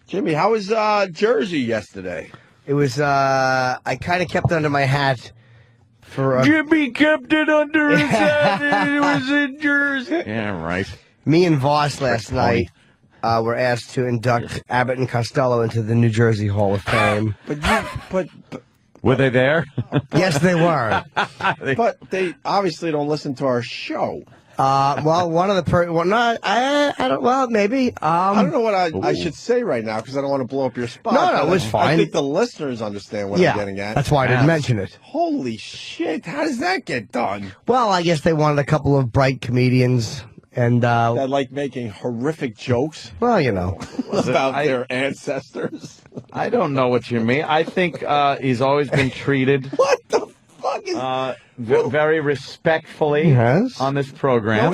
Jimmy, how was Jersey yesterday? It was, I kind of kept it under my hat for... Jimmy kept it under his hat and it was in Jersey. Yeah, right. Me and Voss last night were asked to induct Abbott and Costello into the New Jersey Hall of Fame. But were they there? Yes, they were. But they obviously don't listen to our show. Well, one of the I don't. Well, maybe. I don't know what I should say right now because I don't want to blow up your spot. No, it was fine. I think the listeners understand what I'm getting at. That's why I didn't mention it. Holy shit! How does that get done? Well, I guess they wanted a couple of bright comedians and that like making horrific jokes. Well, you know, about their ancestors. I don't know what you mean. I think he's always been treated. What the fuck is? Very respectfully on this program.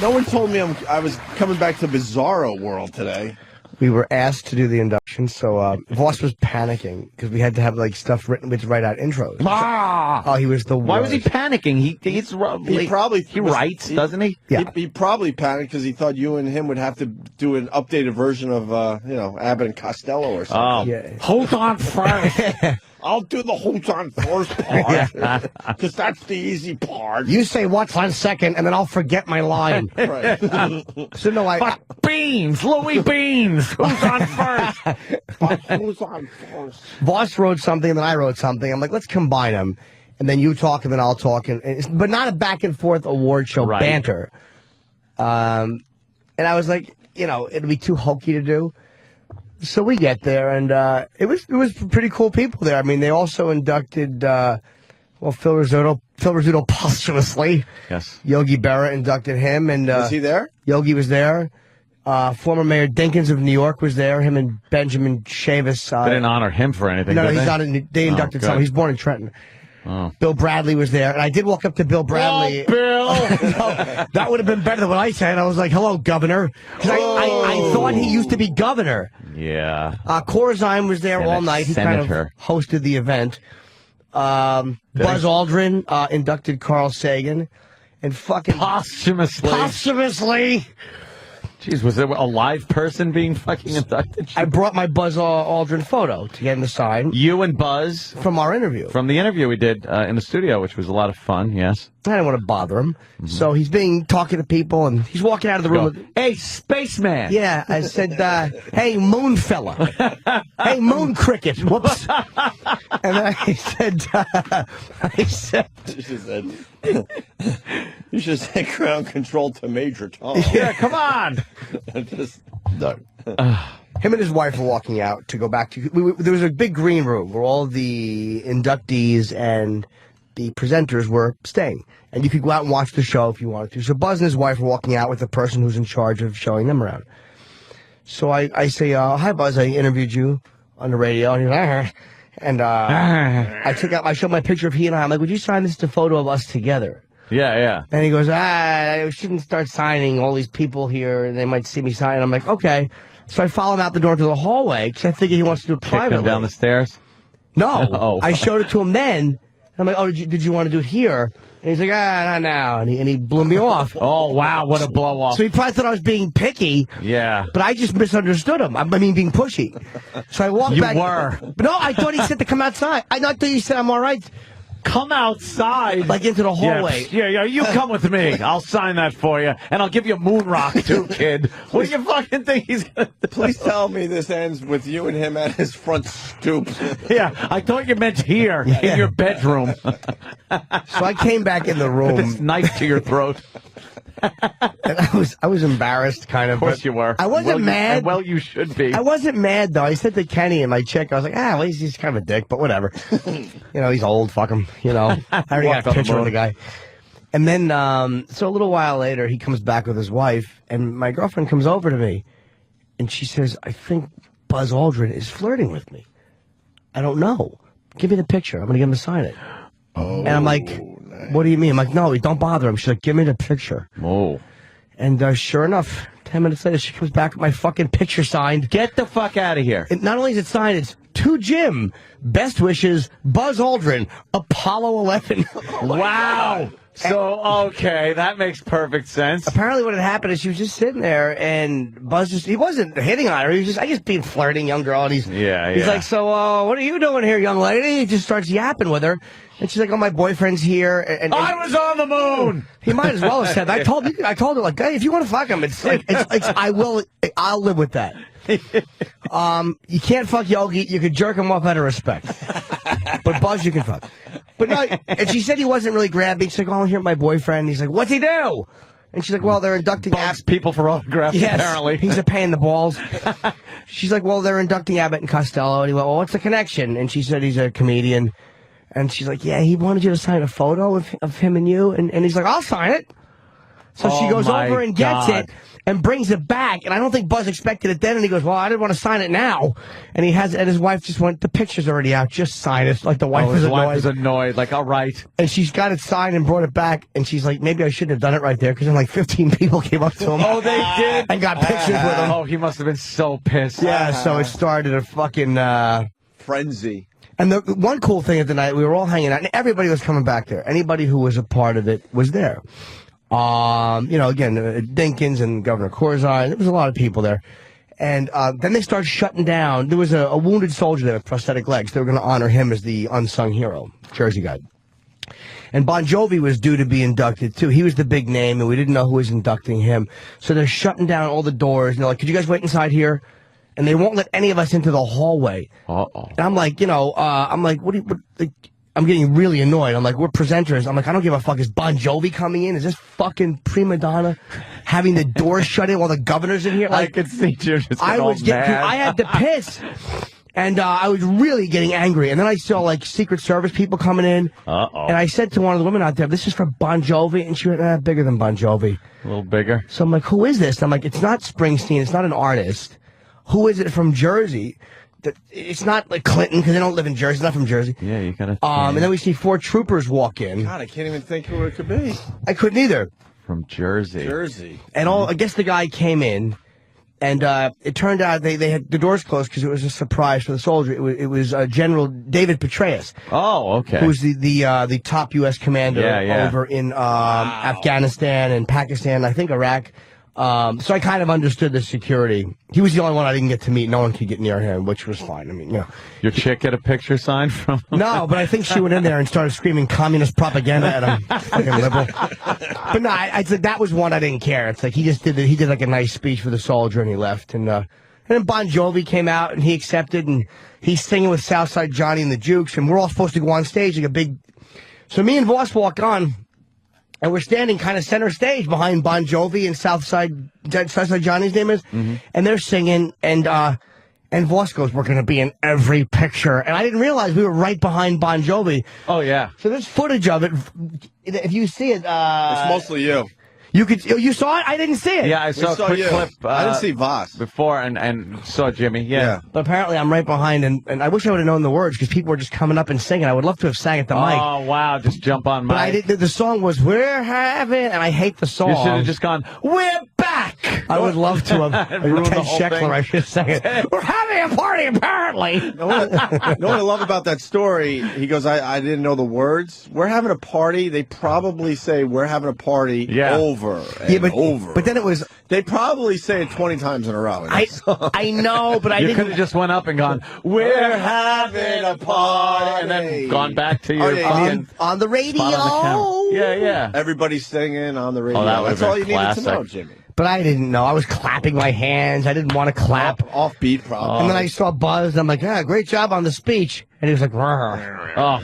No one told me I was coming back to Bizarro World today. We were asked to do the induction, so Voss was panicking because we had to have like stuff written to write out intros. Oh, he was the worst. Why was he panicking? He writes, doesn't he? Yeah. He probably panicked because he thought you and him would have to do an updated version of Abbott and Costello or something. Yeah. Hold on first. I'll do the hold on first part because that's the easy part. You say what's on second, and then I'll forget my line. Right. So no, But Beans, Louis Beans, who's on first? Who's on first? Voss wrote something, and then I wrote something. I'm like, let's combine them, and then you talk, and then I'll talk, but not a back and forth award show banter. And I was like, it'd be too hokey to do. So we get there, and it was pretty cool people there. I mean, they also inducted Phil Rizzuto posthumously. Yes. Yogi Berra inducted him, and was he there? Yogi was there. Former Mayor Dinkins of New York was there. Him and Benjamin Chavis. They didn't honor him for anything. No, did he's they? not. They inducted someone. He's born in Trenton. Oh. Bill Bradley was there, and I did walk up to Bill Bradley. Oh, Bill! No, that would have been better than what I said. I was like, "Hello, Governor," because I thought he used to be governor. Yeah. Corzine was there all night. He kind of hosted the event. Buzz Aldrin inducted Carl Sagan, and fucking posthumously. Jeez, was there a live person being fucking inducted? I brought my Buzz Aldrin photo to get him to sign. You and Buzz? From our interview. From the interview we did in the studio, which was a lot of fun, yes. I didn't want to bother him. So he's talking to people, and he's walking out of the room. Hey, spaceman! Yeah, I said, hey, moon fella. Hey, moon cricket. Whoops. And then I said... You should say ground control to Major Tom. Yeah, come on! Him and his wife were walking out to go back to... there was a big green room where all the inductees and the presenters were staying. And you could go out and watch the show if you wanted to. So Buzz and his wife were walking out with the person who's in charge of showing them around. So I say, hi, Buzz, I interviewed you on the radio. And he's like, and I showed my picture of he and I. I'm like, would you sign this to a photo of us together? Yeah. And he goes, I shouldn't start signing all these people here, and they might see me sign. I'm like, okay. So I follow him out the door to the hallway, because I figure he wants to do it privately. Kick him down the stairs? No. Oh. I showed it to him then. And I'm like, oh, did you want to do it here? And he's like, not now. And he blew me off. Oh, wow, what a blow-off. So he probably thought I was being picky. Yeah. But I just misunderstood him. I mean, being pushy. So I walked back. You were. But no, I thought he said to come outside. I thought you said I'm all right. Come outside. Like into the hallway. Yeah, you come with me. I'll sign that for you. And I'll give you a moon rock, too, kid. What do you fucking think he's going to do? Please tell me this ends with you and him at his front stoop. Yeah, I thought you meant here, in your bedroom. So I came back in the room. With this knife to your throat. And I was embarrassed, kind of. Of course you were. I wasn't mad. Well, you should be. I wasn't mad, though. I said to Kenny and my chick, I was like, well, he's kind of a dick, but whatever. He's old, fuck him, I already got a picture of the guy. And then, so a little while later, he comes back with his wife, and my girlfriend comes over to me, and she says, I think Buzz Aldrin is flirting with me. I don't know. Give me the picture. I'm going to get him to sign it. Oh, and I'm like, what do you mean? I'm like, no, don't bother him. She's like, give me the picture. Oh. And sure enough, 10 minutes later, she comes back with my fucking picture signed. Get the fuck out of here. Not only is it signed, it's to Jim. Best wishes, Buzz Aldrin, Apollo 11. Wow. So, okay, that makes perfect sense. Apparently what had happened is she was just sitting there, and Buzz he wasn't hitting on her. He was just, I guess, being flirting, young girl. And he's like, so, what are you doing here, young lady? He just starts yapping with her. And she's like, oh, my boyfriend's here. And I was on the moon! He might as well have said that. I told her, like, hey, if you want to fuck him, I'll live with that. You can't fuck Yogi. You could jerk him off out of respect. But Buzz, you can fuck. But no, and she said he wasn't really grabbing. She's like, oh, here's my boyfriend. He's like, what's he do? And she's like, well, they're inducting Asks people for autographs, apparently. He's a pain in the balls. She's like, well, they're inducting Abbott and Costello. And he went, well, what's the connection? And she said he's a comedian. And she's like, yeah, he wanted you to sign a photo of him and you. And heis like, I'll sign it. So she goes over and gets it and brings it back. And I don't think Buzz expected it then. And he goes, well, I didn't want to sign it now. And his wife just went, the picture's already out. Just sign it. Like the wife is annoyed. Wife is annoyed. Like, all right. And she's got it signed and brought it back. And she's like, maybe I shouldn't have done it right there. Because then like 15 people came up to him. Oh, they did? And got pictures with him. Oh, he must have been so pissed. Yeah, so it started a fucking... frenzy. And the one cool thing of the night, we were all hanging out, and everybody was coming back there. Anybody who was a part of it was there. Again, Dinkins and Governor Corzine. There was a lot of people there. And then they started shutting down. There was a wounded soldier there with prosthetic legs. They were going to honor him as the unsung hero, Jersey guy. And Bon Jovi was due to be inducted, too. He was the big name, and we didn't know who was inducting him. So they're shutting down all the doors, and they're like, could you guys wait inside here? And they won't let any of us into the hallway. Uh-oh. And I'm like, I'm getting really annoyed. I'm like, we're presenters. I'm like, I don't give a fuck. Is Bon Jovi coming in? Is this fucking prima donna having the door shut in while the governor's in here? Like, I could see you just I had to piss. And I was really getting angry. And then I saw, like, Secret Service people coming in. Uh-oh. And I said to one of the women out there, this is for Bon Jovi. And she went, bigger than Bon Jovi. A little bigger. So I'm like, who is this? And I'm like, it's not Springsteen. It's not an artist. Who is it from Jersey? It's not like Clinton, because they don't live in Jersey. It's not from Jersey. Yeah, you gotta... And then we see 4 troopers walk in. God, I can't even think who it could be. I couldn't either. From Jersey. And I guess the guy came in, and it turned out they had the doors closed because it was a surprise for the soldier. It was General David Petraeus. Oh, okay. Who's the top U.S. commander over in Afghanistan and Pakistan, I think Iraq. So I kind of understood the security. He was the only one I didn't get to meet. No one could get near him, which was fine. I mean, Your chick get a picture signed from him? No, but I think she went in there and started screaming communist propaganda at him. Fucking liberal. But no, I said that was one I didn't care. It's like he did like a nice speech for the soldier and he left. And then Bon Jovi came out and he accepted and he's singing with Southside Johnny and the Jukes and we're all supposed to go on stage like a big... So me and Voss walk on. And we're standing kind of center stage behind Bon Jovi and Southside Johnny's name is. Mm-hmm. And they're singing. And Voss goes, we're going to be in every picture. And I didn't realize we were right behind Bon Jovi. Oh, yeah. So there's footage of it. If you see it... it's mostly you. You saw it? I didn't see it. Yeah, I saw a quick clip. I didn't see Voss. Before and saw Jimmy, yeah. But apparently I'm right behind, and I wish I would have known the words, because people were just coming up and singing. I would love to have sang at the mic. Oh, wow, just jump on mic. But I didn't. The song was, we're having, and I hate the song. You should have just gone, we're back! I would love to have. Ruined the Ken whole Sheckler, thing. I should say it. We're having a party, apparently. You know what I love about that story? He goes, I didn't know the words. We're having a party. They probably say, we're having a party over and over. But then it was... They probably say it 20 times in a row. I know, but I didn't... You could have just went up and gone, we're having a party, and then gone back to your fucking... On the radio. On the yeah. Everybody's singing on the radio. Oh, That's all you needed to know, Jimmy. But I didn't know. I was clapping my hands. I didn't want to clap. Offbeat, probably. And then I saw Buzz, and I'm like, great job on the speech. And he was like, "Rrr." Oh,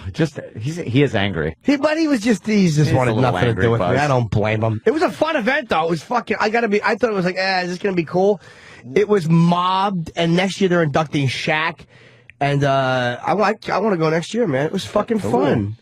he is angry. He's just wanted nothing to do with Buzz. me. I don't blame him. It was a fun event, though. It was fucking, I thought it was like, is this going to be cool? It was mobbed, and next year they're inducting Shaq. And I want to go next year, man. It was fucking fun.